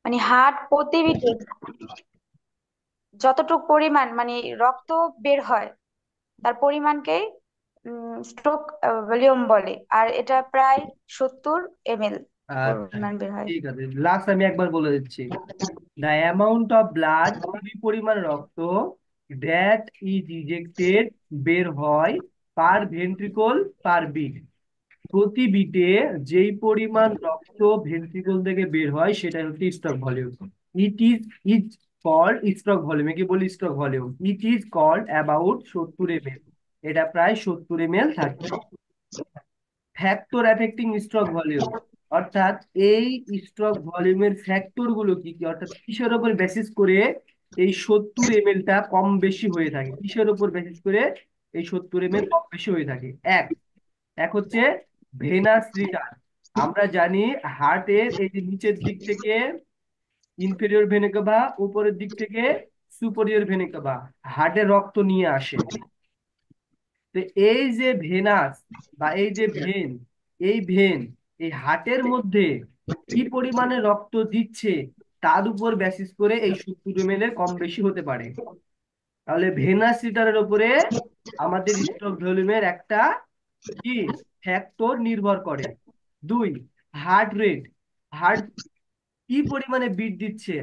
মানে হার্ট প্রতি বিটে যতটুকু পরিমাণ মানে রক্ত বের হয় তার পরিমাণকেই স্ট্রোক ভলিউম বলে। আর এটা প্রায় 70 ml আচ্ছা, পরিমাণ বের হয়। ঠিক আছে, লাস্ট আমি একবার বলে দিচ্ছি। দ্য অ্যামাউন্ট অফ ব্লাড, কি পরিমাণ রক্ত, দ্যাট ইজ ইজেক্টেড, বের হয়, পার ভেন্ট্রিকল পার বিট, প্রতি বিটে যেই পরিমাণ রক্ত ভেন্ট্রিকল থেকে বের হয় সেটা হচ্ছে stroke volume. It is is called stroke volume, একে বলি stroke volume. It is called about 70 ml, এটা প্রায় 70 ml থাকে। ফ্যাক্টর অ্যাফেক্টিং স্ট্রোক ভলিউম, অর্থাৎ এই স্ট্রোক ভলিউমের ফ্যাক্টর গুলো কি কি, অর্থাৎ কিসের উপর বেসিস করে এই 70 ml কম বেশি হয়ে থাকে, কিসের উপর বেসিস করে এই 70 ml কম বেশি হয়ে থাকে? এক এক হচ্ছে ভেনাস রিটার্ন। আমরা জানি হার্টের এই যে নিচের দিক থেকে ইনফেরিয়র ভেনে কাভা, উপরের দিক থেকে সুপেরিয়র ভেনে কাভা হার্টে রক্ত নিয়ে আসে। তো এই যে ভেনাস বা এই যে ভেন, এই ভেন এই হার্টের মধ্যে কি পরিমাণে রক্ত দিচ্ছে তার উপর বেসিস করে এই 70 ml এর কম বেশি হতে পারে। তাহলে ভেনাস রিটারের উপরে আমাদের স্ট্রোক ভলিউমের একটা কি ফ্যাক্টর নির্ভর করে। দুই, হার্ট রেট। হার্ট কি পরিমাণে বিট দিচ্ছে,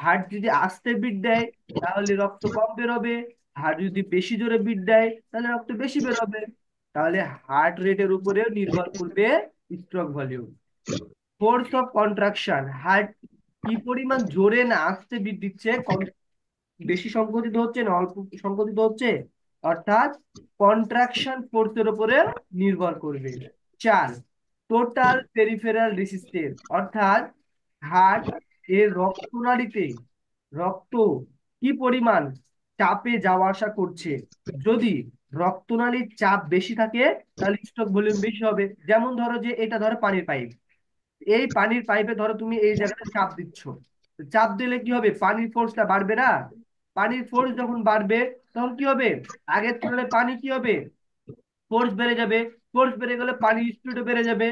হার্ট যদি আস্তে বিট দেয় তাহলে রক্ত কম বেরোবে, হার্ট যদি বেশি জোরে বিট দেয় তাহলে রক্ত বেশি বেরোবে। তাহলে হার্ট রেটের উপরেও নির্ভর করবে stroke volume. Force of contraction, heart কি পরিমাণ জোরে না আস্তে বিট দিচ্ছে, বেশি সংকুচিত হচ্ছে না অল্প সংকুচিত হচ্ছে, অর্থাৎ কন্ট্রাকশন ফোর্সের উপরে নির্ভর করবে। চার, টোটাল পেরিফেরাল রেজিস্ট্যান্স, অর্থাৎ হার্ট এর রক্তনালীতে রক্ত কি পরিমাণ চাপে যাওয়া আসা করছে। যদি রক্তনালীর চাপ বেশি থাকে তাহলে স্ট্রোক ভলিউম বেশি হবে। যেমন ধরো যে এটা ধরো পানির পাইপ, এই পানির পাইপে ধরো তুমি এই জায়গাটা চাপ দিচ্ছ, তো চাপ দিলে কি হবে, পানির ফোর্সটা বাড়বে না? পানির ফোর্স যখন বাড়বে তখন কি হবে, আগের তুলনায় পানি কি হবে, ফোর্স বেড়ে যাবে। ফোর্স বেড়ে গেলে পানির স্পিডও বেড়ে যাবে।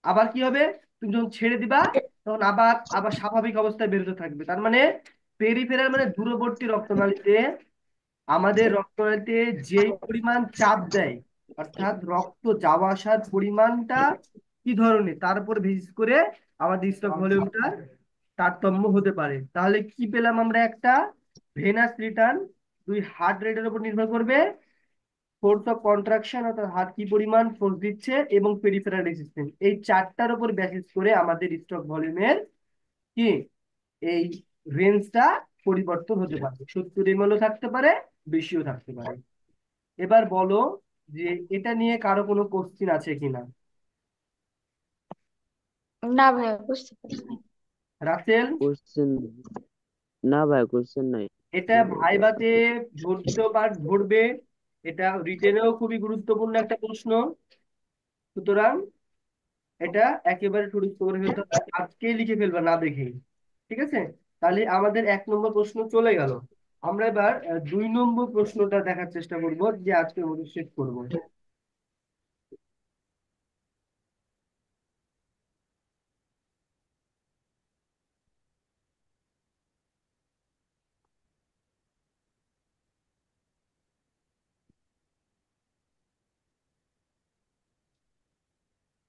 আবার কি হবে, তুমি যখন ছেড়ে দিবা তখন আবার আবার স্বাভাবিক অবস্থায় বেরোতে থাকবে। তার মানে পেরিফেরাল মানে দূরবর্তী রক্তনালীতে আমাদের রক্তনালীতে যেই পরিমাণ চাপ দেয়, অর্থাৎ রক্ত যাওয়া আসার পরিমাণটা কি ধরনের তার উপর বেসিস করে আমাদের স্ট্রোক ভলিউমটার তারতম্য হতে পারে। তাহলে কি পেলাম আমরা, একটা ভেনাস রিটার্ন, দুই হার্ট রেটের উপর নির্ভর করবে, ফোর্স অফ কন্ট্রাকশন অর্থাৎ হার্ট কি পরিমাণ ফোর্স দিচ্ছে, এবং পেরিফেরাল রেজিস্ট্যান্স, এই চারটার উপর বেসিস করে আমাদের স্ট্রোক ভলিউমের কি এই রেঞ্জটা পরিবর্তন হতে পারে, 70 ml থাকতে পারে, বেশিও থাকতে পারে। এবার বলো যে এটা নিয়ে কারো কোনো কোশ্চিন আছে কিনা। না ভাইয়া, বুঝতে পারছি। রাসেল, কোশ্চেন? না ভাই, কোশ্চেন নাই। এটা ভাইভাতে ধরতেও পার ধরবে, এটা রিটেনেও খুবই গুরুত্বপূর্ণ একটা প্রশ্ন। সুতরাং এটা একেবারে টুরিস্ট করে ফেলতে হবে, আজকেই লিখে ফেলবা না দেখেই। ঠিক আছে, তাহলে আমাদের 1 নম্বর প্রশ্ন চলে গেল। আমরা এবার 2 নম্বর প্রশ্নটা দেখার চেষ্টা করব, যে আজকের মধ্যে শেষ করবো।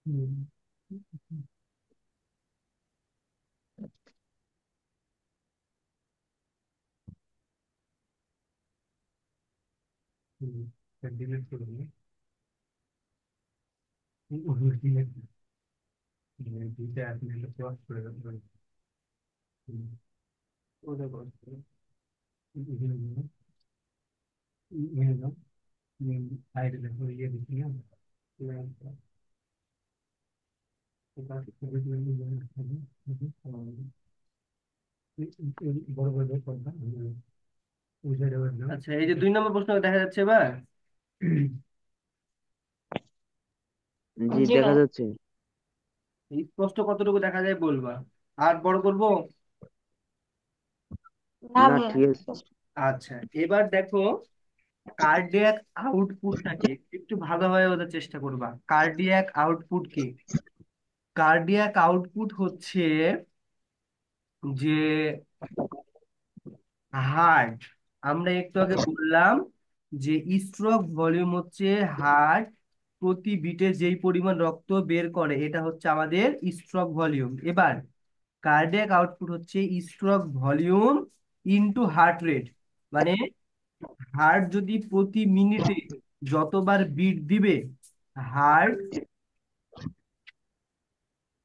হুম। হুম, ডিলিট করে দিই। দুইটা আপনি ক্রস করে দিতে পারেন। হুম, ওটা cross করে। এখানে দিলাম, এখানে দাও, সাইডে দেখো ইয়ে দিচ্ছি না, বড় করে দাও কোনটা, ওই সাইডে। আচ্ছা, এই যে 2 নম্বর প্রশ্ন দেখা যাচ্ছে এবার। জি, জি দেখা ভাইয়া। যাচ্ছে। স্পষ্ট কতটুকু দেখা যায় বলবা, আর বড় করব? না না, ভাইয়া। ঠিক আছে। আচ্ছা, এবার দেখো কার্ডিয়াক আউটপুটটাকে একটু ভালোভাবে বোঝার চেষ্টা করবা। কার্ডিয়াক আউটপুট কি? কার্ডিয়াক আউটপুট হচ্ছে যে হার্ট, আমরা একটু আগে বললাম যে স্ট্রোক ভলিউম হচ্ছে হার্ট প্রতি বিটে যেই পরিমাণ রক্ত বের করে এটা হচ্ছে আমাদের স্ট্রোক ভলিউম। এবার কার্ডিয়াক আউটপুট হচ্ছে stroke volume into heart rate. মানে হার্ট যদি প্রতি মিনিটে যতবার বিট দিবে, হার্ট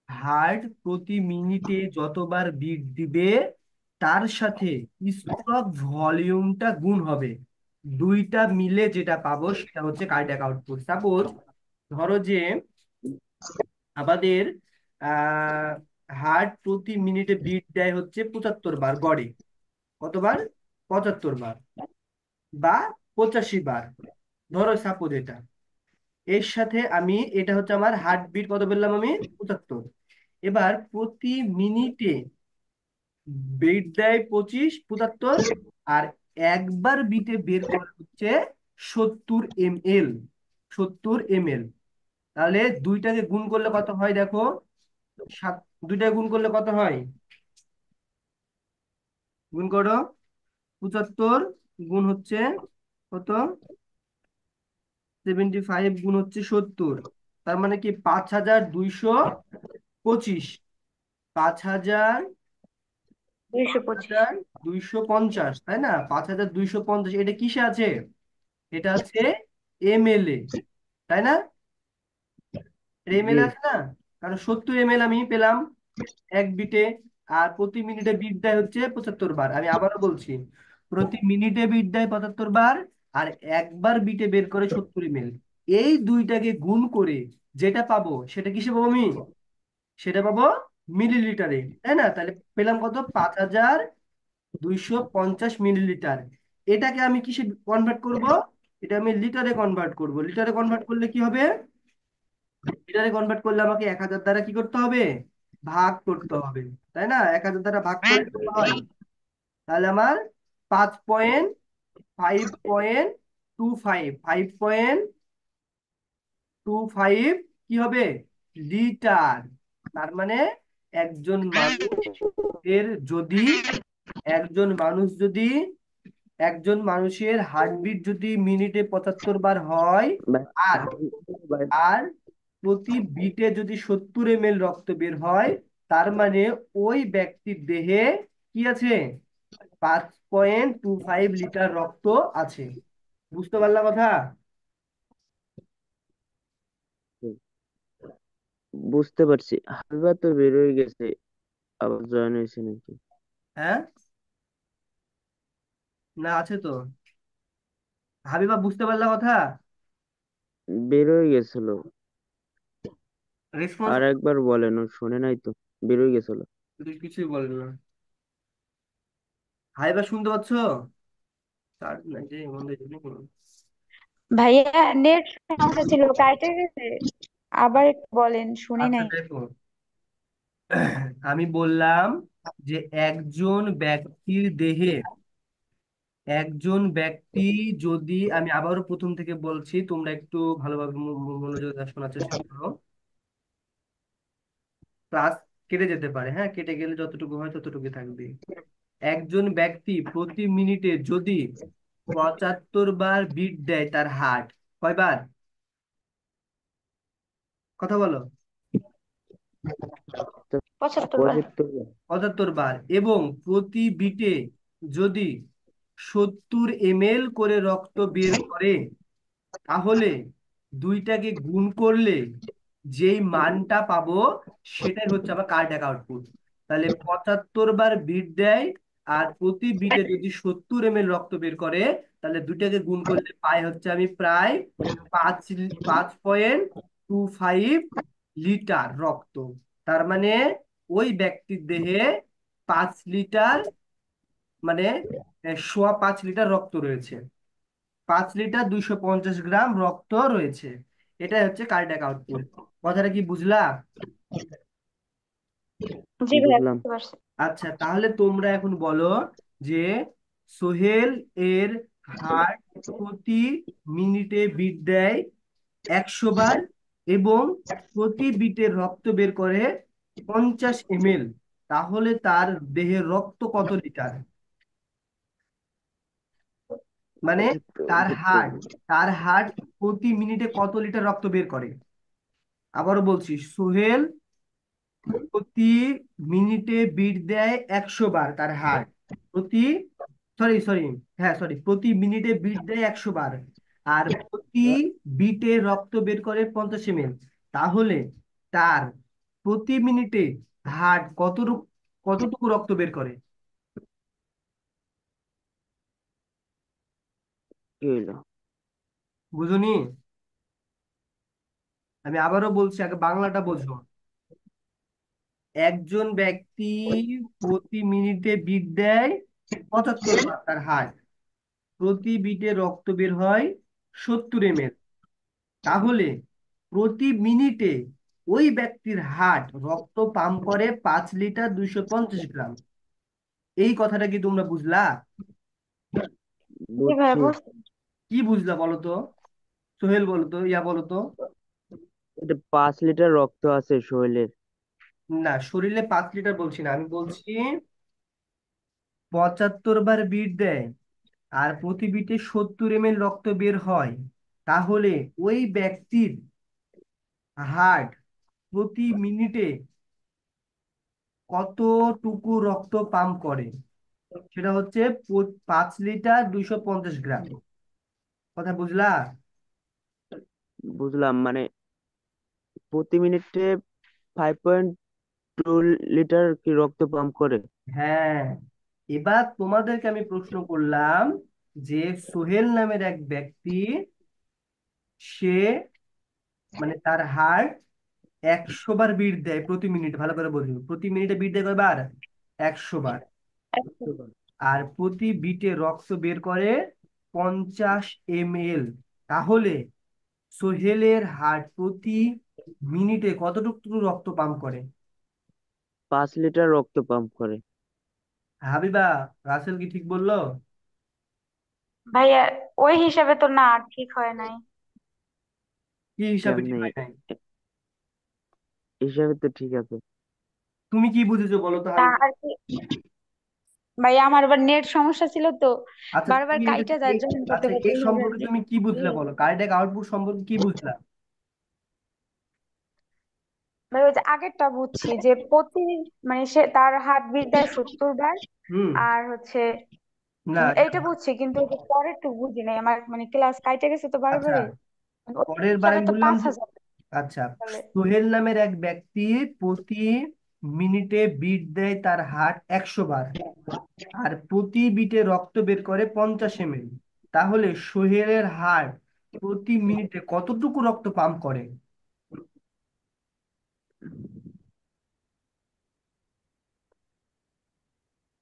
হার্ট প্রতি মিনিটে যতবার বিট দিবে তার সাথে স্ট্রোক ভলিউমটা গুণ হবে। দুইটা মিলে যেটা পাবো সেটা হচ্ছে কার্ডিয়াক আউটপুট। সাপোজ ধরো যে আমাদের হার্ট প্রতি মিনিটে বিট দেয় হচ্ছে 75 বার গড়ে। কতবার? 75 বার বা 85 বার, ধরো সাপোজ এটা। এর সাথে আমি, এটা হচ্ছে আমার হার্ট বিট কত বললাম আমি? 75। এবার প্রতি মিনিটে বিট দেয় 75, আর একবার বিটে বের করা হচ্ছে 70 ml। 70 ml। তাহলে দুইটাকে গুণ করলে কত হয় দেখো, সাত, দুইটাকে গুণ করলে কত হয়? গুণ করো। 75 গুণ হচ্ছে কত? 75 গুণ হচ্ছে 70। তার মানে কি 5225। 5000 225। 5250, তাই না? 5250, এটা কিসে আছে? এটা আছে ml এ, তাই না? জি। ml আছে না? কারণ 70 ml আমি পেলাম এক বিটে। আর প্রতি মিনিটে বিট দেয় হচ্ছে 75 বার। আমি আবারও বলছি, প্রতি মিনিটে বিট দেয় 75 বার, আর একবার বিটে বের করে 70 ml। এই দুইটাকে গুণ করে যেটা পাবো সেটা কিসে পাবো আমি? সেটা পাবো মিলিলিটারে, তাই না? তাহলে পেলাম কত? 5250 মিলিলিটার। এটাকে আমি কিসে কনভার্ট করব? এটা আমি লিটারে কনভার্ট করব। লিটারে কনভার্ট করলে কি হবে? লিটারে কনভার্ট করলে আমাকে 1000 দ্বারা কি করতে হবে? ভাগ করতে হবে, তাই না? 1000 দ্বারা ভাগ করলে কত হয়? তাহলে আমার 5.5.25, 5.25 কি হবে? লিটার। তার মানে একজন মানুষের যদি একজন মানুষ যদি একজন মানুষের হার্টবিট যদি মিনিটে 75 বার হয়, ভাই, আর ভাই, আর প্রতি বিটে যদি 70 ml রক্ত বের হয়, তার মানে ওই ব্যক্তির দেহে কি আছে? 5.25 লিটার রক্ত আছে। বুঝতে পারলা কথা? বুঝতে পারছি। হাবিবা তো বেরোয় গেছে, আবার জয়েন হয়েছে নাকি? হ্যাঁ, না আছে তো। হাবিবা বুঝতে পারলা কথা? বেরোয় গেছিল। রেসপন্স আর একবার বলেন, ও শোনে নাই তো। বেরোয় গেছিল। কিছুই বলেন না। হাবিবা শুনতে পাচ্ছ? তার নাই যে বন্ধ হয়ে যাবে নাকি? ভাইয়া, নেট সমস্যা ছিল, কাটে গেছে। আবার একটু বলেন, শুনি আচ্ছা নাই। দেখো, আমি বললাম যে একজন ব্যক্তি যদি, আমি আবারও প্রথম থেকে বলছি, তোমরা একটু ভালোভাবে মনোযোগ দিয়ে শোনার চেষ্টা করো। ক্লাস কেটে যেতে পারে, হ্যাঁ, কেটে গেলে যতটুকু হয় ততটুকু থাকবে। একজন ব্যক্তি প্রতি মিনিটে যদি 75 বার বিট দেয় তার হার্ট, কয়বার? কথা বলো। 75 বার। 75 বার। 75 বার, এবং প্রতি বিটে যদি 70 ml করে রক্ত বের করে, তাহলে দুইটাকে গুণ করলে যেই মানটা পাবো সেটাই হচ্ছে আমার কার্ডিয়াক আউটপুট। তাহলে 75 বার বিট দেয়, আর প্রতি বিটে যদি 70 ml রক্ত বের করে, তাহলে দুইটাকে গুণ করলে পাই হচ্ছে আমি প্রায় 5.25 লিটার রক্ত। তার মানে ওই ব্যক্তির দেহে 5 লিটার, মানে 5.25 লিটার রক্ত রয়েছে। 5 লিটার 250 গ্রাম রক্ত রয়েছে। এটাই হচ্ছে কার্ডিয়াক আউটপুট। কথাটা কি বুঝলা? জি ভাইয়া, বুঝলাম। বুঝতে পারছি। আচ্ছা, তাহলে তোমরা এখন বলো যে সোহেল এর হার্ট প্রতি মিনিটে বিট দেয় 100 বার, এবং প্রতি বিটে রক্ত বের করে 50 ml। তাহলে তার দেহের রক্ত কত লিটার? মানে এটা তো তার বুঝতে হার্ট তার হার্ট প্রতি মিনিটে কত লিটার রক্ত বের করে? আবারও বলছি, সোহেল প্রতি মিনিটে বিট দেয় 100 বার তার হার্ট। প্রতি সরি সরি হ্যাঁ সরি প্রতি মিনিটে বিট দেয় 100 বার। আর প্রতি বিটে রক্ত বের করে 50 ml। তাহলে তার প্রতি মিনিটে হার্ট কতটুকু রক্ত বের করে? কি হইলো? বুঝুনি? আমি আবারও বলছি, আগে বাংলাটা বোঝো। একজন ব্যক্তি প্রতি মিনিটে বিট দেয় 75 বার তার হার্ট। প্রতি বিটে রক্ত বের হয় 70 ml। তাহলে প্রতি মিনিটে ওই ব্যক্তির হার্ট রক্ত পাম্প করে 5 লিটার 250 গ্রাম। এই কথাটা কি তোমরা বুঝলা? জি ভাইয়া বুঝছি। বুঝতে। কি বুঝলা বলো তো? সোহেল বলো তো, ইয়া বলো তো। এটা 5 লিটার রক্ত আছে শরীরের। না, শরীরে 5 লিটার বলছি না, আমি বলছি 75 বার বিট দেয় আর প্রতি বিটে 70 ml রক্ত বের হয়। তাহলে ওই ব্যক্তির হার্ট প্রতি মিনিটে কতটুকু রক্ত পাম্প করে? সেটা হচ্ছে 5 লিটার 250 গ্রাম। কথা বুঝলা? বুঝলাম, মানে প্রতি মিনিটে 5.2 লিটার কি রক্ত পাম্প করে? হ্যাঁ। এবার তোমাদেরকে আমি প্রশ্ন করলাম যে সোহেল নামের এক ব্যক্তি, সে মানে তার হার্ট 100 বার বিট দেয় প্রতি মিনিট। ভালো করে বলবো, প্রতি মিনিটে বিট দেয় কয়বার? 100 বার। আর প্রতি বিটে রক্ত বের করে 50 ml। তাহলে সোহেলের হার্ট প্রতি মিনিটে কতটুকু রক্ত পাম্প করে? 5 লিটার রক্ত পাম্প করে। হাবিবা, রাসেল কি ঠিক বললো? ভাইয়া ওই হিসাবে তো না, ঠিক হয় নাই। কি হিসাবে ঠিক কেমনে? হয় নাই? হিসাবে তো ঠিক আছে। তুমি কি বুঝেছো বলো তো তা হাবিবা? আর কি। ভাইয়া আমার আবার নেট সমস্যা ছিল তো, আচ্ছা বারবার তুমি কাইটা যায় এই জয়েন করতে আচ্ছা করতে এই হয়ে সম্পর্কে যাচ্ছে। তুমি কি বুঝলে বলো, কার্ডিয়াক আউটপুট সম্পর্কে কি বুঝলা? ভাই ওই যে আগেরটা বুঝছি যে প্রতি, মানে সে তার হার্ট বিট দেয় 70 বার। হুম। আর হচ্ছে না। এইটা বুঝছি, কিন্তু ওই যে পরের টু বুঝি নাই, আমার মানে ক্লাস কাইটে গেছে তো আচ্ছা, বারবারই। ওই পরের বার হিসাবে আমি তো বললাম পাঁচ যে হাজার আচ্ছা, বলে। সোহেল নামের এক ব্যক্তি প্রতি মিনিটে বিট দেয় তার হার্ট 100 বার। আর প্রতি বিটে রক্ত বের করে 50 ml। তাহলে সোহেলের হার্ট প্রতি মিনিটে কতটুকু রক্ত পাম্প করে?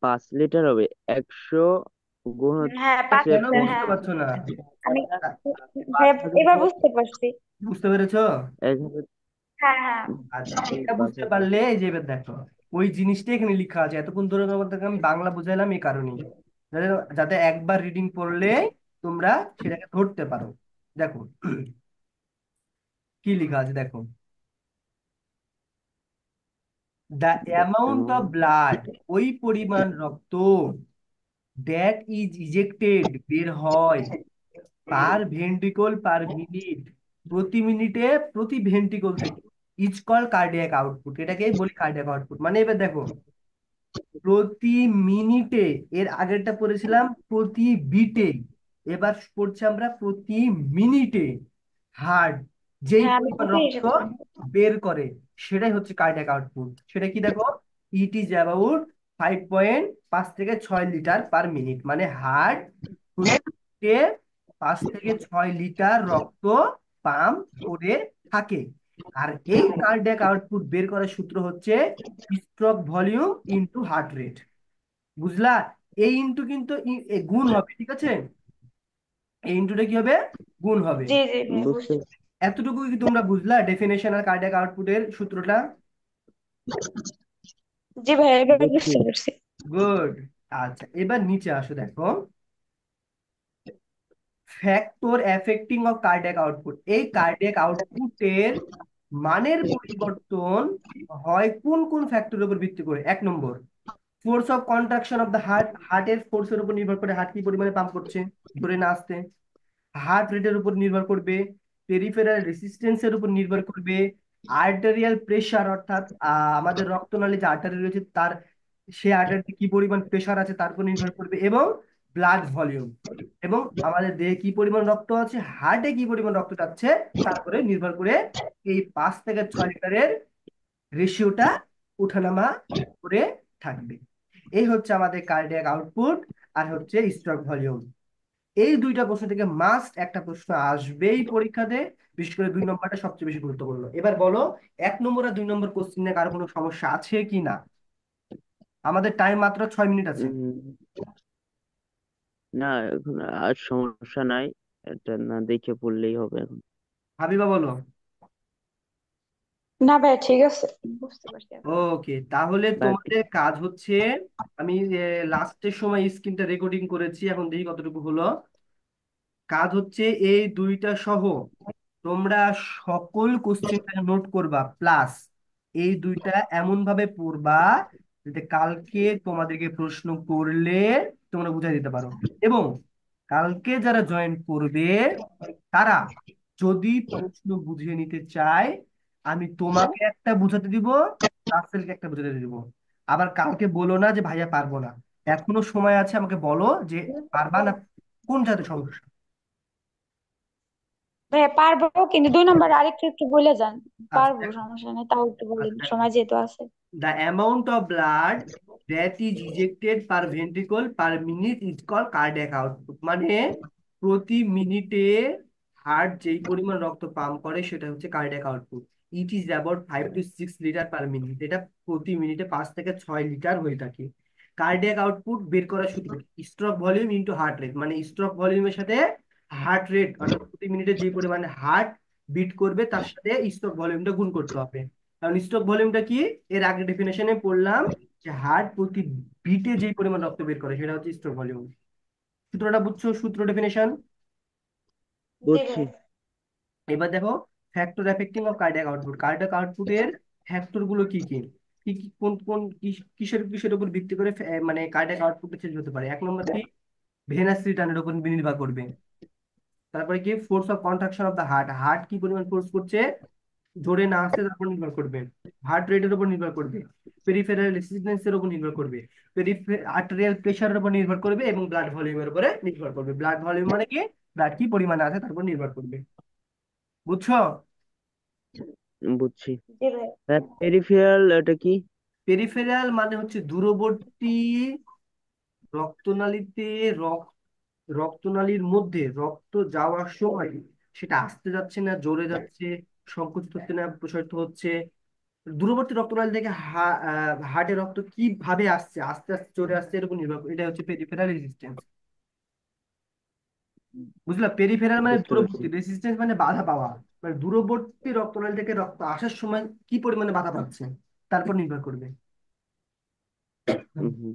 5 লিটার হবে 100 গুণ হ্যাঁ, পাঁচ হচ্ছে কেন লিটার বুঝতে হ্যাঁ। পারছো না? আমি পাঁচ হ্যাঁ, হাজার এবার বুঝতে পারছি। বুঝতে পেরেছো? 1,000। হ্যাঁ হ্যাঁ। আচ্ছা, এই এটা বুঝতে 5,000। পারলে এই যে এবার দেখো, ওই জিনিসটা এখানে লেখা আছে। এতক্ষণ ধরে তোমাদেরকে আমি বাংলা বুঝাইলাম এই কারণেই, যাতে যাতে একবার রিডিং পড়লে তোমরা সেটাকে ধরতে পারো। দেখো কি লেখা আছে, দেখো। দ্য অ্যামাউন্ট অফ ব্লাড, ওই পরিমাণ রক্ত, দ্যাট ইজ ইজেক্টেড, বের হয়, পার ভেন্ট্রিকল পার মিনিট, প্রতি মিনিটে প্রতি ভেন্ট্রিকল থেকে, ইজ কল কার্ডিয়াক আউটপুট। এটাকেই বলি কার্ডিয়াক আউটপুট। মানে এবার দেখো, প্রতি মিনিটে, এর আগেরটা পড়েছিলাম প্রতি বিটে, এবার পড়ছি আমরা প্রতি মিনিটে হার্ট যেই হ্যাঁ আমি পরিমাণ বুঝে রক্ত এসেছি। বের করে সেটাই হচ্ছে কার্ডিয়াক আউটপুট। সেটা কি দেখো, ইট ইজ অ্যাবাউট 5.5 থেকে 6 লিটার পার মিনিট। মানে হার্ট প্রতি মিনিটে 5 থেকে 6 লিটার রক্ত পাম্প করে থাকে। আর এই কার্ডিয়াক আউটপুট বের করার সূত্র হচ্ছে stroke volume into heart rate. বুঝলা? এই ইনটু কিন্তু গুণ হবে, ঠিক আছে? এই ইনটুটা কি হবে? গুণ হবে। জি জি ভাইয়া বুঝতে বুঝছি। এতটুকু কি তোমরা বুঝলা ডেফিনেশন আর কার্ডিয়াক আউটপুটের সূত্রটা? জি ভাইয়া এবার বুঝছি। বুঝতে পারছি। গুড। আচ্ছা, এবার নিচে আসো, দেখো factor affecting of cardiac output. এই কার্ডিয়াক আউটপুটের মানের পরিবর্তন হয় কোন কোন ফ্যাক্টরের উপর ভিত্তি করে? 1 নম্বর, force of contraction of the heart, হার্টের ফোর্সের উপর নির্ভর করে হার্ট কি পরিমাণে পাম্প করছে ধরে না আসতে। হার্ট রেটের উপর নির্ভর করবে, পেরিফেরাল রেসিস্টেন্সের উপর নির্ভর করবে, আর্টেরিয়াল প্রেশার অর্থাৎ আমাদের রক্তনালী যে আর্টারি রয়েছে তার, সে আর্টারিতে কি পরিমাণ প্রেশার আছে তার উপর নির্ভর করবে, এবং ব্লাড ভলিউম, এবং আমাদের দেহে কি পরিমাণ রক্ত আছে, হার্টে কি পরিমাণ রক্ত যাচ্ছে তারপরে নির্ভর করে এই 5 থেকে 6 লিটারের রেশিওটা উঠানামা করে থাকবে। এই হচ্ছে আমাদের কার্ডিয়াক আউটপুট আর হচ্ছে স্ট্রোক ভলিউম। এই দুইটা প্রশ্ন থেকে মাস্ট একটা প্রশ্ন আসবেই পরীক্ষাতে, বিশেষ করে 2 নম্বরটা সবচেয়ে বেশি গুরুত্বপূর্ণ। এবার বলো, 1 নম্বর আর 2 নম্বর কোশ্চিনে কারো কোনো সমস্যা আছে কি না? আমাদের টাইম মাত্র 6 মিনিট আছে। উম, না, এখন আর সমস্যা নাই, এটা না দেখে পড়লেই হবে এখন। হাবিবা বলো। না ভাই, ঠিক আছে, বুঝতে পারছি এখন। ওকে, তাহলে বাকি তোমাদের কাজ হচ্ছে, আমি লাস্টের সময় স্ক্রিনটা রেকর্ডিং করেছি, এখন দেখি কতটুকু হলো। কাজ হচ্ছে এই দুইটা সহ তোমরা সকল কোশ্চেনটা নোট করবা, প্লাস এই দুইটা এমন ভাবে পড়বা যাতে কালকে তোমাদেরকে প্রশ্ন করলে তোমরা বুঝাই দিতে পারো। এবং কালকে যারা জয়েন করবে তারা যদি প্রশ্ন বুঝিয়ে নিতে চায়, আমি তোমাকে একটা বুঝাতে দিব, রাসেলকে একটা বুঝাতে দিব। আবার কালকে বলো না যে ভাইয়া পারবো না, এখনো সময় আছে, আমাকে বলো যে পারবা না, কোন জাতীয় সমস্যা। ভাইয়া পারবো, কিন্তু 2 নম্বর আরেকটু একটু বলে যান। আচ্ছা পারবো, সমস্যা নেই, তাও একটু বলেন, আচ্ছা, সময় যেহেতু আছে। the amount of blood that is ejected per ventricle per minute is called cardiac output। মানে প্রতি মিনিটে হার্ট যেই পরিমাণ রক্ত পাম্প করে সেটা হচ্ছে cardiac output. It is about 5 to 6 litre per minute. এটা প্রতি মিনিটে 5 থেকে 6 লিটার হয়ে থাকে। কার্ডিয়াক আউটপুট বের করার সূত্র stroke volume into heart rate, মানে স্ট্রোক ভলিউমের সাথে হার্ট রেট অর্থাৎ প্রতি মিনিটে যে পরিমাণে হার্ট বিট করবে তার সাথে স্ট্রোক ভলিউমটা গুণ করতে হবে। কারণ স্ট্রোক ভলিউমটা কি, এর আগে ডেফিনেশনে পড়লাম যে হার্ট প্রতি বিটে যে পরিমাণ রক্ত বের করে সেটা হচ্ছে স্ট্রোক ভলিউম। সূত্রটা বুঝছো? সূত্র ডেফিনেশন। জি বুঝছি। ভাই। এবার দেখো, factor affecting of cardiac output, cardiac আউটপুটের ফ্যাক্টর গুলো কি কি, কি কি কোন কোন কিসের কিসের উপর ভিত্তি করে মানে কার্ডিয়াক আউটপুট চেঞ্জ হতে পারে? 1 নম্বর কি, ভেনাস রিটার্নের উপর নির্ভর করবে। তারপরে কি, force of contraction of the heart, heart কি পরিমাণ ফোর্স করছে ধরে না আসতে তার উপর নির্ভর করবে। হার্ট রেটের উপর নির্ভর করবে, পেরিফেরাল রেসিস্টেন্সের উপর নির্ভর করবে, আর্টেরিয়াল প্রেশারের উপর নির্ভর করবে, এবং ব্লাড ভলিউমের উপরে নির্ভর করবে। ব্লাড ভলিউম মানে কি, ব্লাড কি পরিমাণে আছে তার উপর নির্ভর করবে। বুঝছো? বুঝছি। জি ভাই। পেরিফেরাল এটা কি? পেরিফেরাল মানে হচ্ছে দূরবর্তী রক্তনালীতে, রক্ত রক্তনালীর মধ্যে রক্ত যাওয়ার সময় সেটা আসতে যাচ্ছে না জোরে যাচ্ছে, সংকুচিত হচ্ছে না প্রসারিত হচ্ছে, দূরবর্তী রক্তনালী থেকে হার্টে রক্ত কিভাবে আসছে, আস্তে আস্তে চলে আসছে, এরকম নির্ভর করে, এটা হচ্ছে পেরিফেরাল রেজিস্ট্যান্স। বুঝলা? পেরিফেরাল মানে বুঝতে পারছি। দূরবর্তী, রেজিস্ট্যান্স মানে বাধা পাওয়া, মানে দূরবর্তী রক্তনালী থেকে রক্ত আসার সময় কি পরিমাণে বাধা পাচ্ছে তারপর নির্ভর করবে।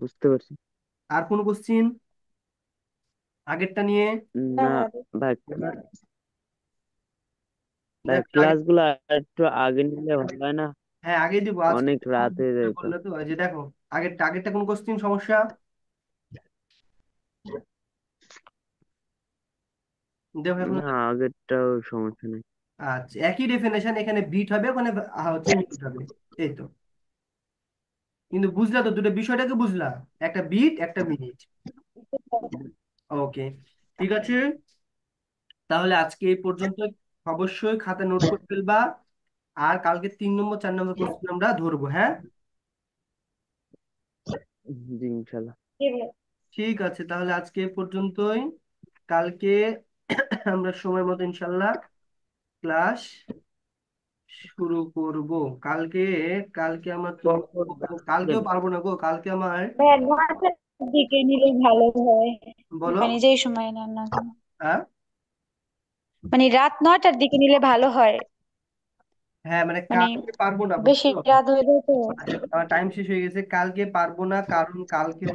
বুঝতে পারছি। আর কোন কোশ্চিন আগেরটা নিয়ে? না না ভাই। ভাই, ভাই দেখো আগে, ক্লাসগুলো একটু আগে নিলে ভালো হয় না? হ্যাঁ আগে দিব, আজকে অনেক খুব রাত হয়ে দেরি করে যায় তো। বললে তো। এই যে দেখো, আগেরটা আগেরটা কোন কোশ্চিন সমস্যা? দেখো এখন। না, আগেরটাও সমস্যা নেই। আচ্ছা, একই ডেফিনেশন, এখানে বিট হবে, ওখানে হচ্ছে মিনিট হবে। এই তো, কিন্তু বুঝলা তো, দুটো বিষয়টাকে বুঝলা, একটা বিট একটা মিনিট। ওকে, ঠিক আছে, তাহলে আজকে এই পর্যন্ত। অবশ্যই খাতা নোট করে ফেলবা, আর কালকে 3 নম্বর 4 নম্বর কোশ্চেন আমরা ধরবো, হ্যাঁ? জি, ইনশাল্লাহ। জি ভাই। ঠিক আছে, তাহলে আজকে এই পর্যন্তই। কালকে আমরা সময় মতো ইনশাল্লাহ ক্লাস শুরু করব। কালকে, কালকে আমার তো, কখন কালকেও আসবেন? পারবো না গো, কালকে আমার, ভাইয়া 9টার দিকে নিলে ভালো হয়। বলো। মানে যেই সময় নেন না কেন, হ্যাঁ, মানে রাত 9টার দিকে নিলে ভালো হয়। হ্যাঁ মানে মানে কালকে পারবো না, বেশি বুঝছো? রাত হয়ে যায় তো। আচ্ছা, আমার টাইম শেষ হয়ে গেছে, কালকে পারবো না, কারণ কালকে